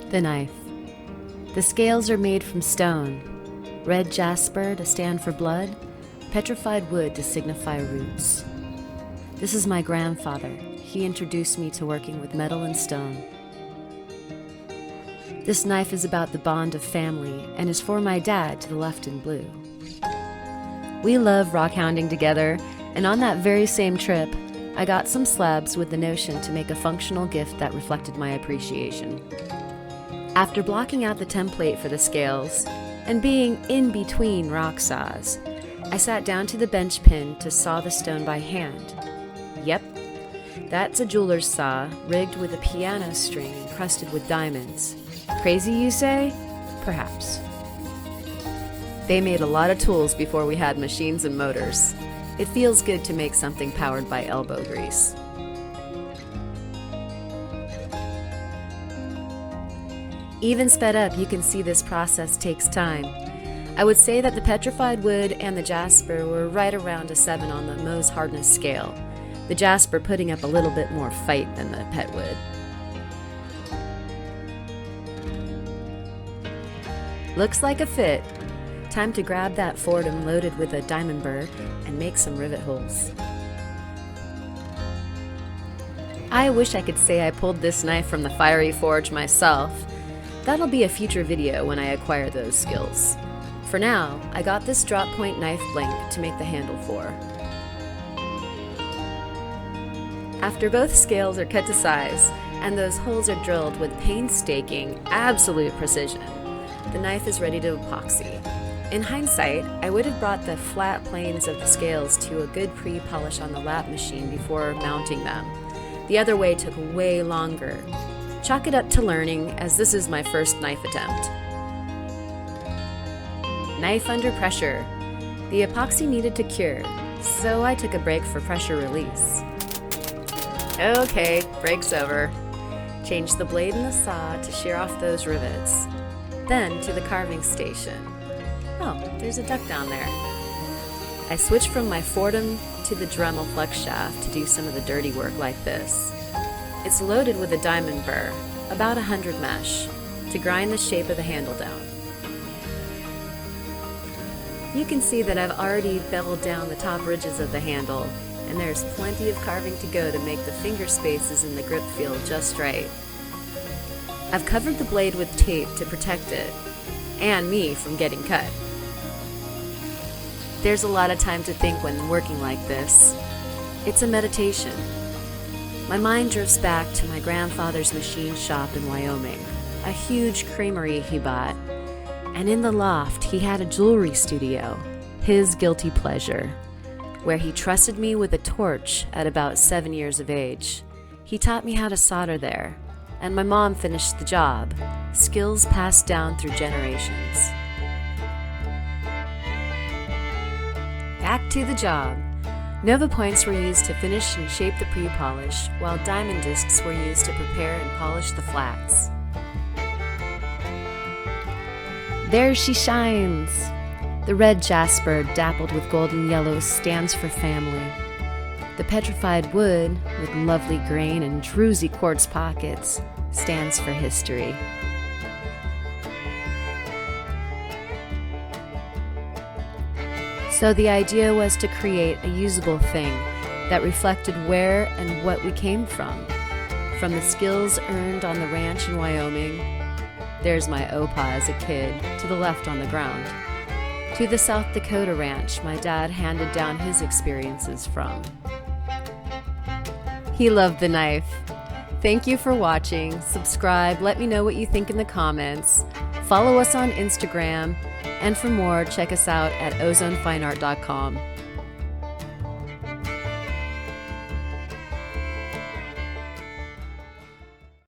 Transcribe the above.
The knife. The scales are made from stone. Red jasper to stand for blood, petrified wood to signify roots. This is my grandfather. He introduced me to working with metal and stone. This knife is about the bond of family and is for my dad to the left in blue. We love rock hounding together, and on that very same trip, I got some slabs with the notion to make a functional gift that reflected my appreciation. After blocking out the template for the scales, and being in between rock saws, I sat down to the bench pin to saw the stone by hand. Yep, that's a jeweler's saw rigged with a piano string encrusted with diamonds. Crazy, you say? Perhaps. They made a lot of tools before we had machines and motors. It feels good to make something powered by elbow grease. Even sped up, you can see this process takes time. I would say that the petrified wood and the jasper were right around a 7 on the Mohs hardness scale, the jasper putting up a little bit more fight than the pet wood. Looks like a fit. Time to grab that Fordham loaded with a diamond burr and make some rivet holes. I wish I could say I pulled this knife from the fiery forge myself. That'll be a future video when I acquire those skills. For now, I got this drop point knife blank to make the handle for. After both scales are cut to size and those holes are drilled with painstaking, absolute precision, the knife is ready to epoxy. In hindsight, I would have brought the flat planes of the scales to a good pre-polish on the lap machine before mounting them. The other way took way longer. Chalk it up to learning, as this is my first knife attempt. Knife under pressure. The epoxy needed to cure, so I took a break for pressure release. Okay, break's over. Change the blade in the saw to shear off those rivets. Then to the carving station. Oh, there's a duck down there. I switched from my Fordham to the Dremel flex shaft to do some of the dirty work like this. It's loaded with a diamond burr, about 100 mesh, to grind the shape of the handle down. You can see that I've already beveled down the top ridges of the handle, and there's plenty of carving to go to make the finger spaces in the grip feel just right. I've covered the blade with tape to protect it, and me from getting cut. There's a lot of time to think when working like this. It's a meditation. My mind drifts back to my grandfather's machine shop in Wyoming, a huge creamery he bought, and in the loft he had a jewelry studio, his guilty pleasure, where he trusted me with a torch at about 7 years of age. He taught me how to solder there, and my mom finished the job, skills passed down through generations. Back to the job. Nova points were used to finish and shape the pre-polish, while diamond discs were used to prepare and polish the flats. There she shines! The red jasper, dappled with golden yellow, stands for family. The petrified wood, with lovely grain and druzy quartz pockets, stands for history. So the idea was to create a usable thing that reflected where and what we came from. From the skills earned on the ranch in Wyoming, there's my opa as a kid, to the left on the ground, to the South Dakota ranch my dad handed down his experiences from. He loved the knife. Thank you for watching. Subscribe, let me know what you think in the comments. Follow us on Instagram. And for more, check us out at ozonefineart.com.